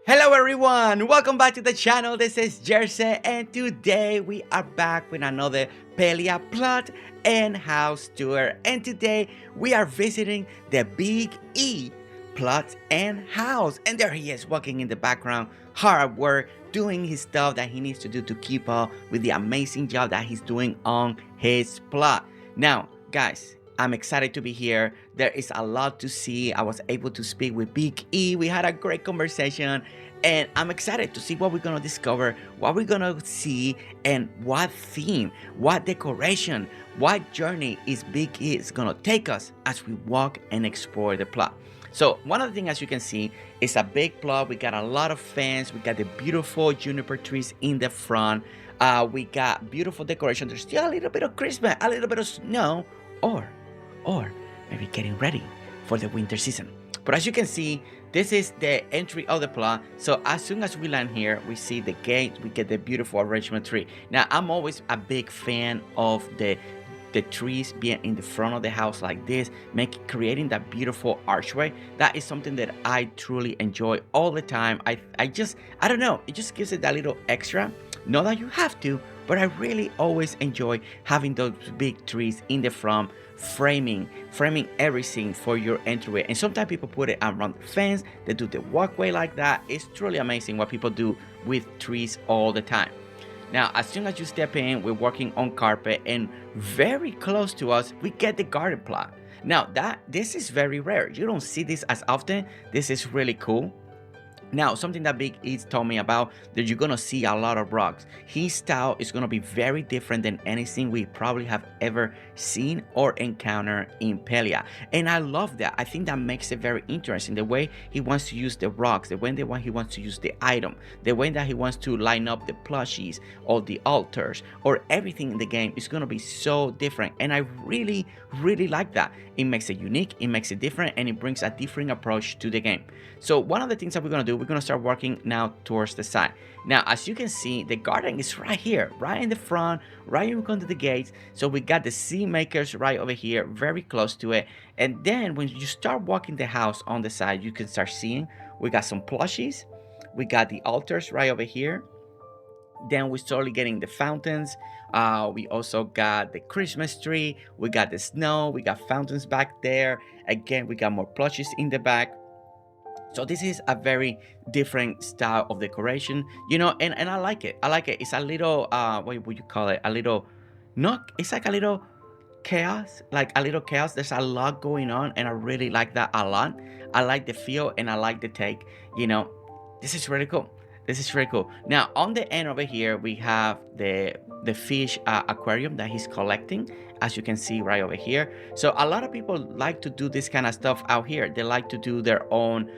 Hello everyone, welcome back to the channel. This is Jersey and today we are back with another Palia plot and house tour, and today we are visiting the Big E plot and house, and there he is walking in the background, hard at work, doing his stuff that he needs to do to keep up with the amazing job that he's doing on his plot. Now guys, I'm excited to be here. There is a lot to see. I was able to speak with Big E. We had a great conversation and I'm excited to see what we're gonna discover, what we're gonna see, and what theme, what decoration, what journey is Big E is gonna take us as we walk and explore the plot. So one of the things, as you can see, is a big plot. We got a lot of fans. We got the beautiful juniper trees in the front. We got beautiful decoration. There's still a little bit of Christmas, a little bit of snow, or maybe getting ready for the winter season. But as you can see, this is the entry of the plot. So as soon as we land here, we see the gate, we get the beautiful arrangement tree. Now I'm always a big fan of the trees being in the front of the house like this, creating that beautiful archway. That is something that I truly enjoy all the time. I don't know, it just gives it that little extra. Not that you have to, but I really always enjoy having those big trees in the front, framing everything for your entryway. And sometimes people put it around the fence, they do the walkway like that. It's truly amazing what people do with trees all the time. Now as soon as you step in, we're working on carpet, and very close to us we get the garden plot. Now this is very rare, you don't see this as often. This is really cool. Now, something that Big E told me about, that you're gonna see a lot of rocks. His style is gonna be very different than anything we probably have ever seen or encountered in Palia. And I love that. I think that makes it very interesting. The way he wants to use the rocks, the way he wants to use the item, the way that he wants to line up the plushies or the altars or everything in the game is gonna be so different. And I really like that. It makes it unique, it makes it different, and it brings a different approach to the game. So one of the things that we're gonna do, we're gonna start working now towards the side. Now as you can see, the garden is right here, right in the front, right in front of the gates. So we got the sea makers right over here, very close to it. And then when you start walking the house on the side, you can start seeing we got some plushies, we got the altars right over here. Then we're slowly getting the fountains. We also got the Christmas tree, we got the snow, we got fountains back there. Again, we got more plushies in the back. So this is a very different style of decoration, you know, and I like it. It's a little what would you call it? A little, not, it's like a little chaos, There's a lot going on, and I really like that a lot. I like the feel and I like the take, you know. This is really cool. This is really cool. Now on the end over here we have the fish aquarium that he's collecting, as you can see right over here. So a lot of people like to do this kind of stuff out here. They like to do their own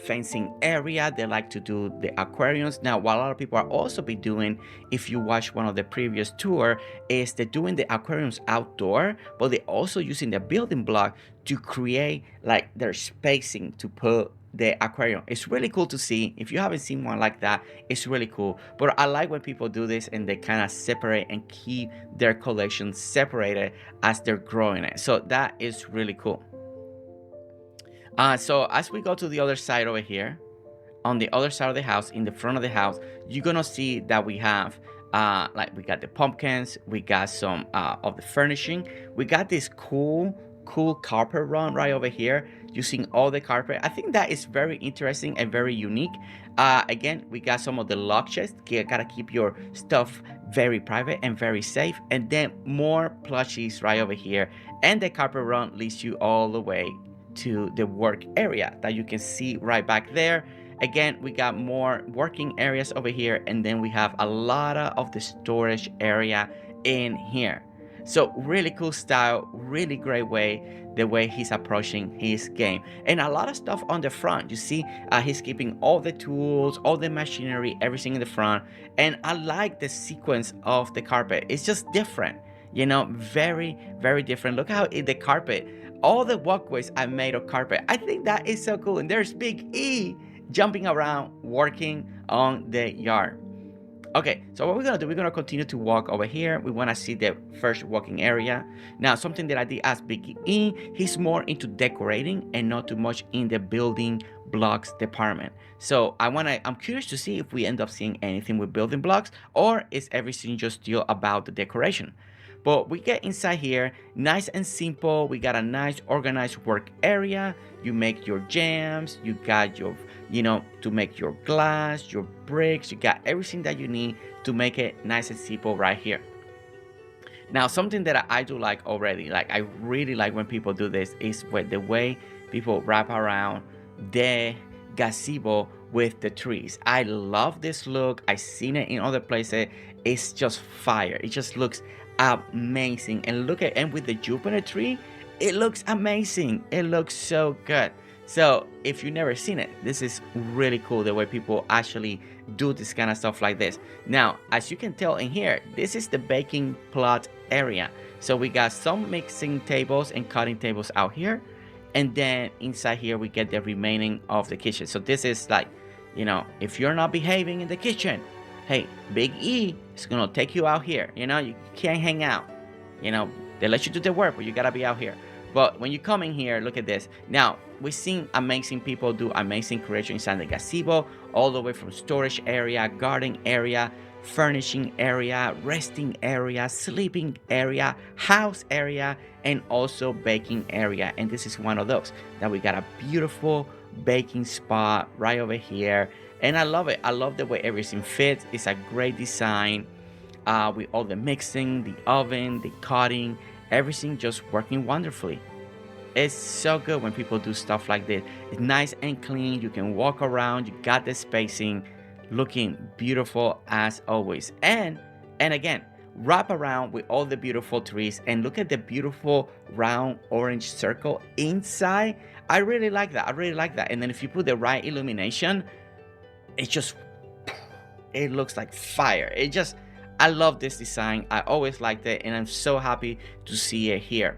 fencing area, they like to do the aquariums. Now what a lot of people are also be doing, if you watch one of the previous tour, is they're doing the aquariums outdoor, but they're also using the building block to create like their spacing to put the aquarium. It's really cool to see. If you haven't seen one like that, it's really cool. But I like when people do this and they kind of separate and keep their collection separated as they're growing it. So that is really cool. So as we go to the other side over here, on the other side of the house, in the front of the house, you're gonna see that we have like we got the pumpkins, we got some of the furnishing, we got this cool carpet run right over here using all the carpet. I think that is very interesting and very unique. Again, we got some of the lock chests. Gotta keep your stuff very private and very safe. And then more plushies right over here, and the carpet run leads you all the way to the work area that you can see right back there. Again, we got more working areas over here, and then we have a lot of the storage area in here. So really cool style, really great way, the way he's approaching his game. And a lot of stuff on the front. You see, he's keeping all the tools, all the machinery, everything in the front. And I like the sequence of the carpet. It's just different, you know, very different. Look how the carpet, all the walkways are made of carpet. I think that is so cool. And there's Big E jumping around, working on the yard. Okay, so what we're gonna do, we're gonna continue to walk over here. We wanna see the first walking area. Now, something that I did ask Big E, he's more into decorating and not too much in the building blocks department. So I'm curious to see if we end up seeing anything with building blocks, or is everything just still about the decoration. But we get inside here, nice and simple. We got a nice organized work area. You make your jams, you got your, to make your glass, your bricks, you got everything that you need to make it nice and simple right here. Now, something that I do like already, like I really like when people do this, is with the way people wrap around the gazebo with the trees. I love this look. I've seen it in other places. It's just fire. It just looks amazing. And look at, and with the Jupiter tree, it looks amazing. It looks so good. So if you've never seen it, this is really cool, the way people actually do this kind of stuff like this. Now, as you can tell in here, this is the baking plot area. So we got some mixing tables and cutting tables out here. And then inside here, we get the remaining of the kitchen. So this is like, if you're not behaving in the kitchen, hey, Big E is gonna take you out here. You can't hang out. They let you do the work, but you gotta be out here. But when you come in here, look at this. Now, we've seen amazing people do amazing creation inside the gazebo, all the way from storage area, garden area, furnishing area, resting area, sleeping area, house area, and also baking area. And this is one of those that we got a beautiful baking spot right over here. And I love it. I love the way everything fits. It's a great design with all the mixing, the oven, the cutting, everything just working wonderfully. It's so good when people do stuff like this. It's nice and clean. You can walk around. You got the spacing, looking beautiful as always. And again, wrap around with all the beautiful trees, and look at the beautiful round orange circle inside. I really like that. I really like that. And then if you put the right illumination, it looks like fire. I love this design. I always liked it, and I'm so happy to see it here.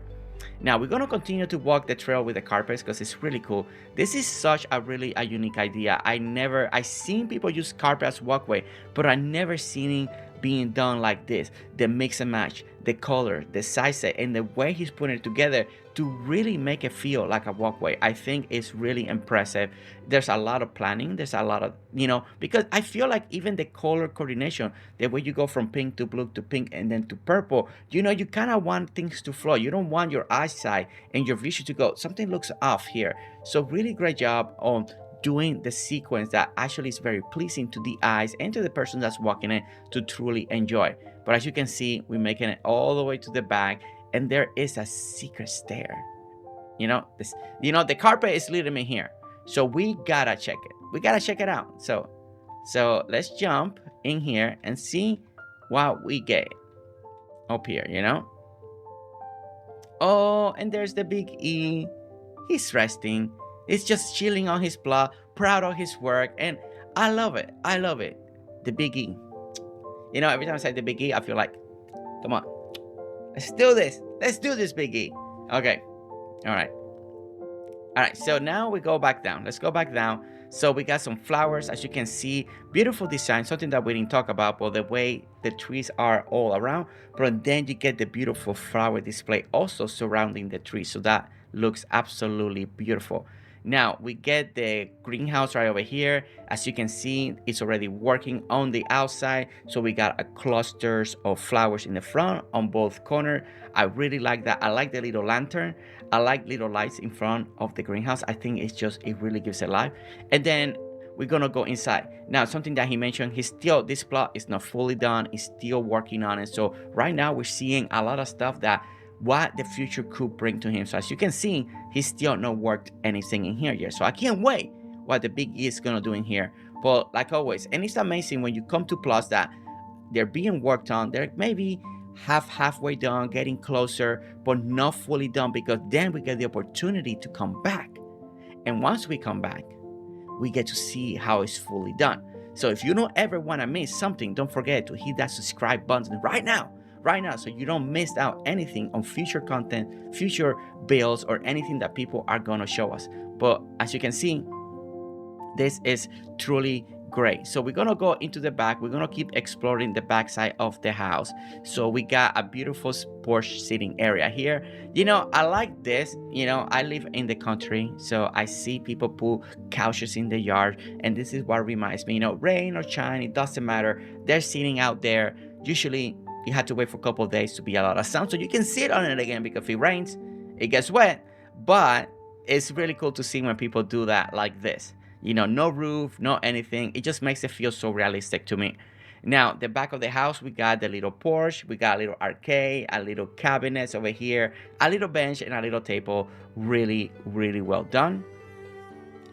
Now we're gonna continue to walk the trail with the carpets because it's really cool. This is such a unique idea. I seen people use carpet as walkway, but I never seen it being done like this. The mix and match, the color, the size, and the way he's putting it together to really make it feel like a walkway, I think is really impressive. There's a lot of planning. There's a lot of, because I feel like even the color coordination, the way you go from pink to blue to pink and then to purple, you kind of want things to flow. You don't want your eyesight and your vision to go, something looks off here. So really great job on doing the sequence that actually is very pleasing to the eyes and to the person that's walking it to truly enjoy. But as you can see, we're making it all the way to the back, and there is a secret stair. The carpet is leading me here, so we gotta check it. We gotta check it out. So let's jump in here and see what we get up here. Oh, and there's the Big E. He's resting. He's just chilling on his block, proud of his work, and I love it. I love it. The Big E. Every time I say the Big E, I feel like, come on, let's do this. Let's do this, Big E. Okay. All right. So now we go back down. Let's go back down. So we got some flowers, as you can see. Beautiful design, something that we didn't talk about, but the way the trees are all around. But then you get the beautiful flower display also surrounding the tree. So that looks absolutely beautiful. Now we get the greenhouse right over here. As you can see, it's already working on the outside. So we got a clusters of flowers in the front on both corners. I really like that. I like the little lantern. I like little lights in front of the greenhouse. I think it really gives it life. And then we're gonna go inside. Now, something that he mentioned, this plot is not fully done. He's still working on it. So right now we're seeing a lot of stuff that what the future could bring to him. So as you can see, he's still not worked anything in here yet. So I can't wait what the Big E is gonna do in here. But like always, and it's amazing when you come to plots that they're being worked on, they're maybe halfway done, getting closer, but not fully done, because then we get the opportunity to come back. And once we come back, we get to see how it's fully done. So if you don't ever want to miss something, don't forget to hit that subscribe button right now, so you don't miss out anything on future content, future builds, or anything that people are going to show us. But as you can see, this is truly great. So we're gonna go into the back. We're gonna keep exploring the back side of the house. So we got a beautiful porch sitting area here. You know, I like this. You know, I live in the country, so I see people put couches in the yard, and this is what reminds me. You know, rain or shine, it doesn't matter. They're sitting out there. Usually you have to wait for a couple of days to be a lot of sun, so you can sit on it again, because if it rains, it gets wet. But it's really cool to see when people do that like this. You know, no roof, no anything. It just makes it feel so realistic to me. Now, the back of the house, we got the little porch, we got a little arcade, a little cabinets over here, a little bench, and a little table. Really, really well done.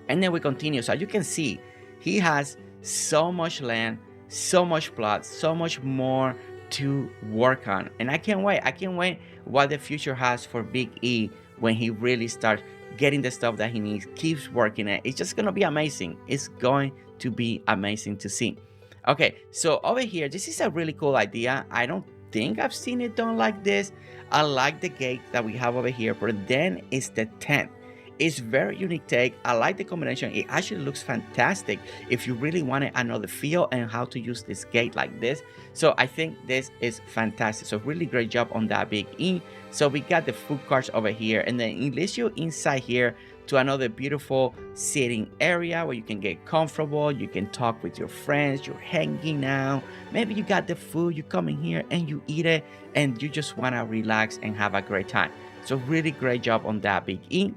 And then we continue. So you can see, he has so much land, so much plot, so much more to work on. And I can't wait. I can't wait what the future has for Big E when he really starts getting the stuff that he needs, keeps working it. It's just gonna be amazing. It's going to be amazing to see. Okay, so over here, this is a really cool idea. I don't think I've seen it done like this. I like the gate that we have over here, but then it's the tent. It's very unique take. I like the combination. It actually looks fantastic if you really wanted another feel and how to use this gate like this. So I think this is fantastic. So really great job on that, Big E. So we got the food carts over here, and then it leads you inside here to another beautiful sitting area where you can get comfortable. You can talk with your friends. You're hanging out. Maybe you got the food. You come in here and you eat it, and you just want to relax and have a great time. So really great job on that, Big E.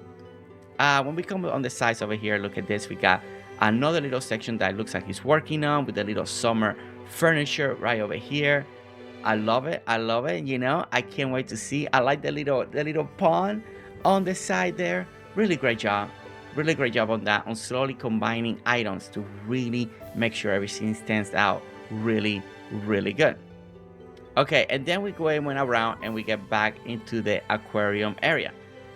When we come on the sides over here, look at this. We got another little section that looks like he's working on with the little summer furniture right over here. I love it. I love it. You know, I can't wait to see. I like the little pond on the side there. Really great job. Really great job on that, on slowly combining items to really make sure everything stands out really, really good. Okay, and then we go and went around and we get back into the aquarium area.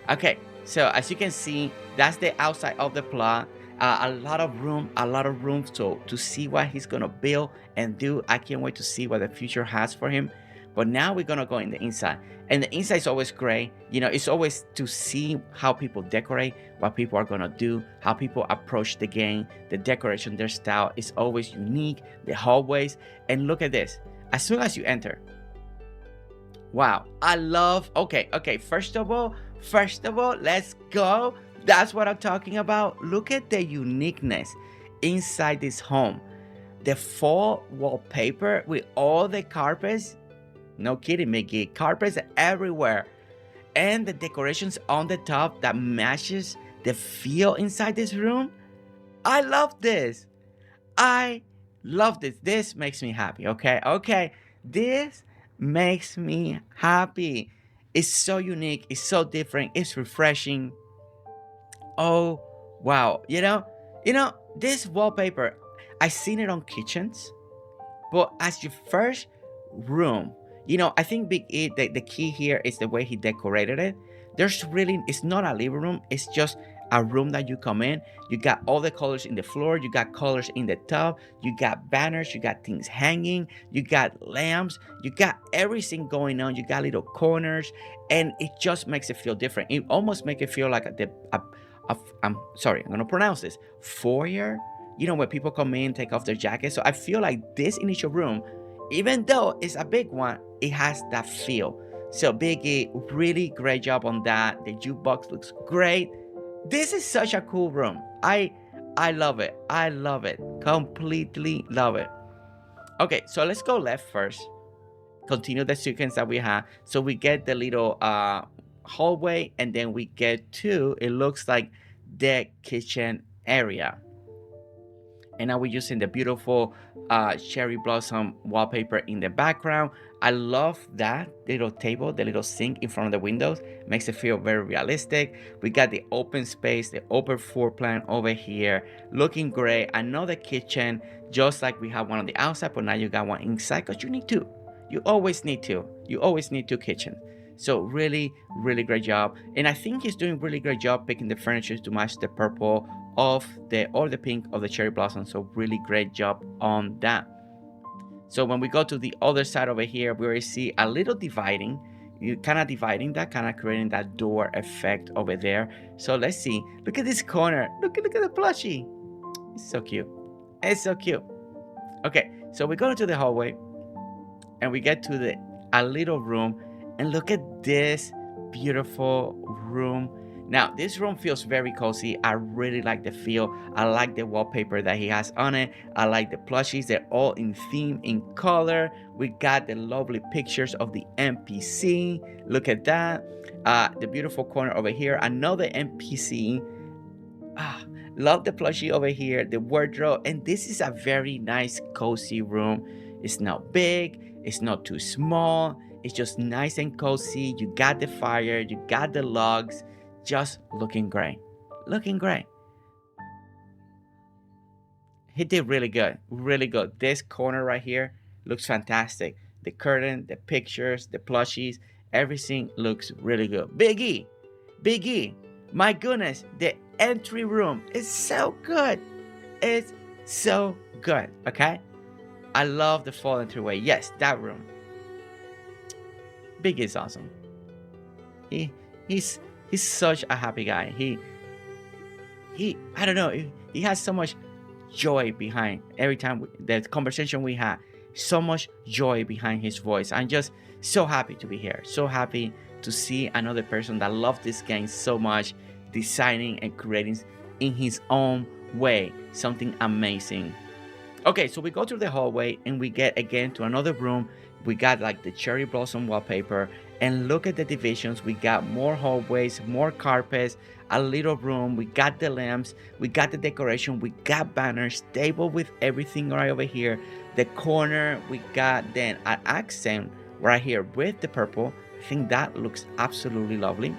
Okay, so as you can see, that's the outside of the plot. A lot of room so to see what he's gonna build and do. I can't wait to see what the future has for him. But now we're gonna go in the inside, and the inside is always great. You know, it's always to see how people decorate, what people are gonna do, how people approach the game, the decoration, their style is always unique. The hallways, and look at this. As soon as you enter, wow, I love. Okay, first of all, let's go. That's what I'm talking about. Look at the uniqueness inside this home. The fall wallpaper with all the carpets. No kidding, Mickey. Carpets everywhere. And the decorations on the top that matches the feel inside this room. I love this. I love this. This makes me happy, okay? This makes me happy. It's so unique. It's so different. It's refreshing. Oh, wow. You know, this wallpaper, I've seen it on kitchens, but as your first room, you know, I think Big E, the key here is the way he decorated it. It's not a living room. It's just a room that you come in. You got all the colors in the floor. You got colors in the tub. You got banners. You got things hanging. You got lamps. You got everything going on. You got little corners, and it just makes it feel different. It almost makes it feel like I'm gonna pronounce this, foyer. You know, where people come in, take off their jackets. So I feel like this initial room, even though it's a big one, it has that feel. So Big E, really great job on that. The jukebox looks great. This is such a cool room. I love it. I love it. Completely love it. Okay, so let's go left first. Continue the sequence that we have. So we get the little hallway, and then we get to, it looks like, the kitchen area. And now we're using the beautiful cherry blossom wallpaper in the background. I love that little table, the little sink in front of the windows. Makes it feel very realistic. We got the open space, the open floor plan over here. Looking great. Another kitchen, just like we have one on the outside, but now you got one inside, because you need two. You always need two. You always need two kitchens. So really, really great job. And I think he's doing really great job picking the furniture to match the purple of the pink of the cherry blossom. So really great job on that. So when we go to the other side over here, we already see a little dividing. You kind of dividing that, kind of creating that door effect over there. So let's see. Look at this corner. Look at the plushie. It's so cute. It's so cute. Okay, so we go into the hallway and we get to a little room, and look at this beautiful room. Now this room feels very cozy. I really like the feel. I like the wallpaper that he has on it. I like the plushies. They're all in theme, in color. We got the lovely pictures of the NPC. Look at that. The beautiful corner over here, another NPC. Love the plushie over here, the wardrobe, and this is a very nice cozy room. It's not big, it's not too small, it's just nice and cozy. You got the fire, you got the logs, just looking great. Looking great. He did really good, really good. This corner right here looks fantastic. The curtain, the pictures, the plushies, everything looks really good. Big E, my goodness, the entry room is so good. It's so good, okay? I love the full entryway. Yes, that room. Big E is awesome. He's such a happy guy. He I don't know, he has so much joy behind every time the conversation we had. So much joy behind his voice. I'm just so happy to be here. So happy to see another person that loves this game so much, designing and creating in his own way something amazing. Okay, so we go through the hallway and we get again to another room. We got like the cherry blossom wallpaper, and look at the divisions. We got more hallways, more carpets, a little room. We got the lamps, we got the decoration, we got banners, table with everything right over here. The corner, we got then an accent right here with the purple. I think that looks absolutely lovely.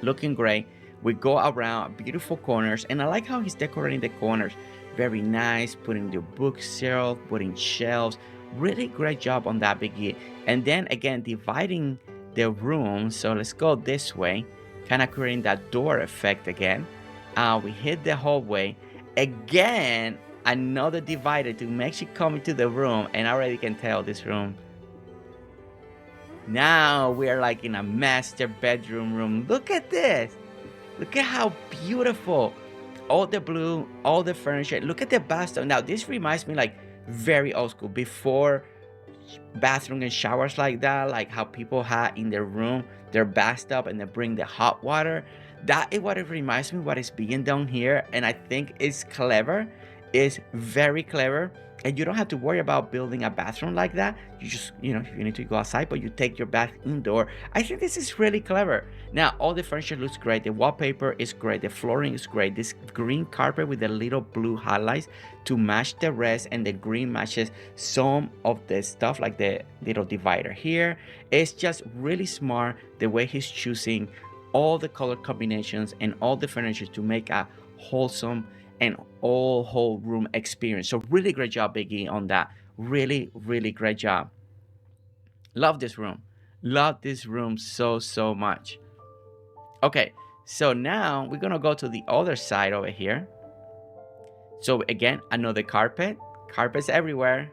Looking great. We go around beautiful corners, and I like how he's decorating the corners. Very nice, putting the bookshelf, putting shelves. Really great job on that, Biggie. And then again, dividing the room. So let's go this way, kind of creating that door effect again. We hit the hallway again, another divider to make you come into the room, and I already can tell this room. Now we are like in a master bedroom room. Look at this. Look at how beautiful. All the blue, all the furniture. Look at the bathtub. Now this reminds me like very old school, before bathroom and showers like that, like how people had in their room their bathtub and they bring the hot water. That is what it reminds me what is being done here, and I think it's clever. It's very clever, and you don't have to worry about building a bathroom like that. You just, you know, if you need to go outside, but you take your bath indoor. I think this is really clever. Now all the furniture looks great, the wallpaper is great, the flooring is great, this green carpet with the little blue highlights to match the rest, and the green matches some of the stuff like the little divider here. It's just really smart the way he's choosing all the color combinations and all the furniture to make a wholesome and all whole room experience. So really great job, Biggie, on that. Really great job. Love this room. Love this room so much. Okay, so now we're gonna go to the other side over here. So again, another carpets everywhere.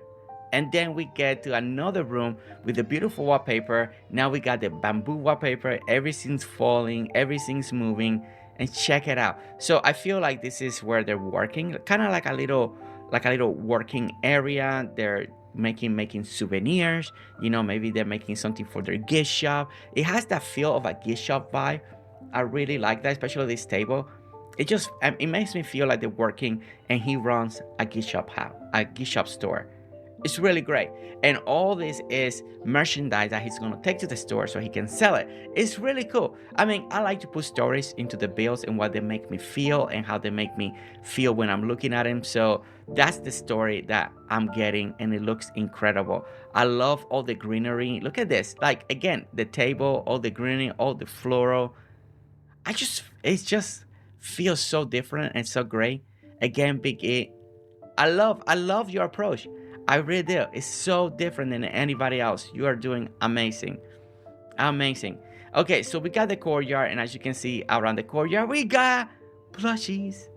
And then we get to another room with the beautiful wallpaper. Now we got the bamboo wallpaper. Everything's falling, everything's moving, and check it out. So I feel like this is where they're working, kind of like a little working area. They're making souvenirs. You know, maybe they're making something for their gift shop. It has that feel of a gift shop vibe. I really like that, especially this table. It makes me feel like they're working and he runs a gift shop store. It's really great. And all this is merchandise that he's going to take to the store so he can sell it. It's really cool. I mean, I like to put stories into the builds and what they make me feel and how they make me feel when I'm looking at them. So that's the story that I'm getting, and it looks incredible. I love all the greenery. Look at this. Like, again, the table, all the greenery, all the floral. It just feels so different and so great. Again, Big E, I love your approach. I really do. It's so different than anybody else. You are doing amazing. Amazing. Okay, so we got the courtyard, and as you can see around the courtyard, we got plushies.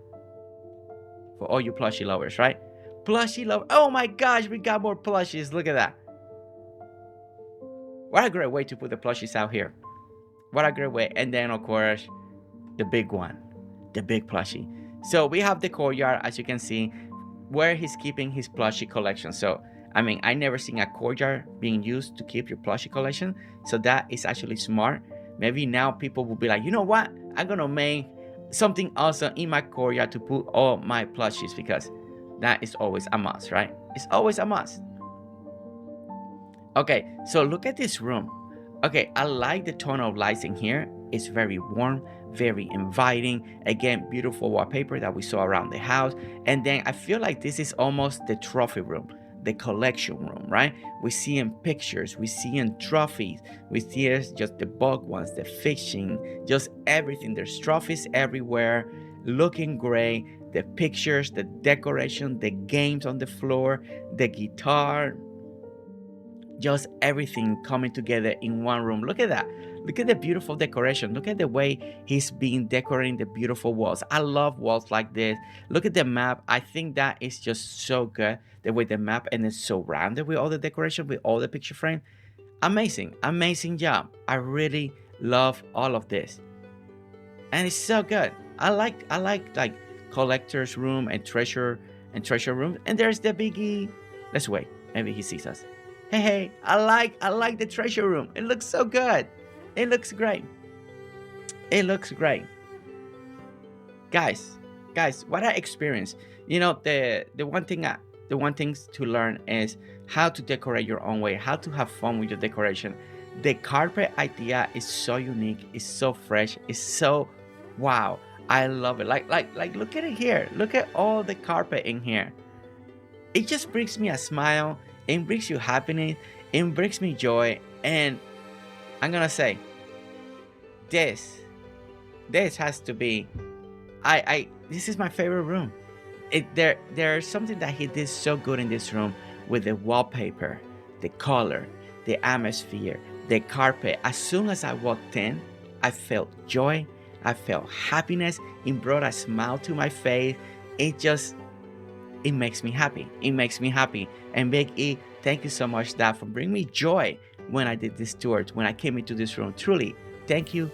For all you plushie lovers, right? Plushie lovers. Oh my gosh, we got more plushies. Look at that. What a great way to put the plushies out here. What a great way. And then, of course, the big one. The big plushie. So we have the courtyard, as you can see. where he's keeping his plushie collection. So I mean, I never seen a courtyard being used to keep your plushie collection, so that is actually smart. Maybe now people will be like, you know what, I'm gonna make something awesome in my courtyard to put all my plushies, because that is always a must, right? It's always a must. Okay, so look at this room. Okay, I like the tone of lights in here. It's very warm, very inviting. Again, beautiful wallpaper that we saw around the house. And then I feel like this is almost the trophy room, the collection room, right? We see in pictures, we see in trophies, we see just the bug ones, the fishing, just everything. There's trophies everywhere, looking great. The pictures, the decoration, the games on the floor, the guitar, just everything coming together in one room. Look at that. Look at the beautiful decoration. Look at the way he's been decorating the beautiful walls. I love walls like this. Look at the map. I think that is just so good, the way the map, and it's surrounded with all the decoration, with all the picture frame. Amazing, amazing job. I really love all of this, and it's so good. I like like collector's room and treasure room. And there's the biggie. Let's wait, maybe he sees us. Hey, I like the treasure room. It looks so good. It looks great. It looks great. Guys, what I experienced, you know, the one thing to learn is how to decorate your own way, how to have fun with your decoration. The carpet idea is so unique, it's so fresh, it's so wow. I love it. Like look at it here. Look at all the carpet in here. It just brings me a smile. It brings you happiness. It brings me joy. And I'm gonna say, this has to be, this is my favorite room. There's something that he did so good in this room with the wallpaper, the color, the atmosphere, the carpet. As soon as I walked in, I felt joy. I felt happiness. It brought a smile to my face. It makes me happy. It makes me happy. And Big E, thank you so much, Dad, for bringing me joy when I did this tour, when I came into this room. Truly, thank you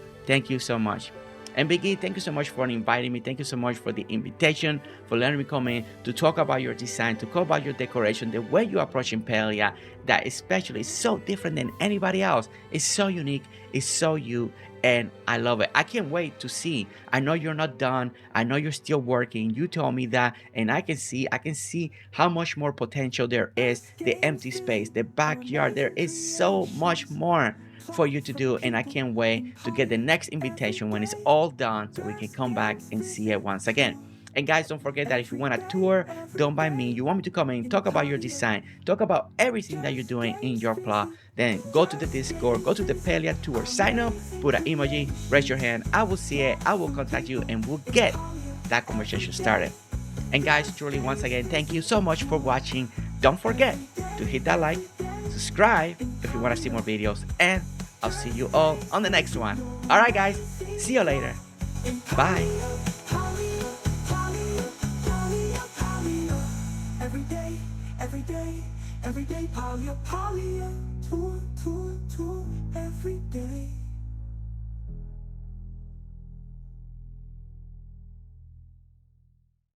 so much. And Big E, thank you so much for inviting me. Thank you so much for the invitation, for letting me come in to talk about your design, to talk about your decoration, the way you're approaching Palia, that especially is so different than anybody else. It's so unique. It's so you. And I love it. I can't wait to see. I know you're not done. I know you're still working. You told me that, and I can see how much more potential there is. The empty space, the backyard, there is so much more for you to do, and I can't wait to get the next invitation when it's all done, so we can come back and see it once again. And guys, don't forget that if you want a tour done by me, you want me to come in, talk about your design, talk about everything that you're doing in your plot, then go to the Discord, go to the Palia tour, sign up, put an emoji, raise your hand. I will see it, I will contact you, and we'll get that conversation started. And guys, truly, once again, thank you so much for watching. Don't forget to hit that like, subscribe if you want to see more videos, and I'll see you all on the next one. All right, guys, see you later. Bye. Every day, Palia, tour.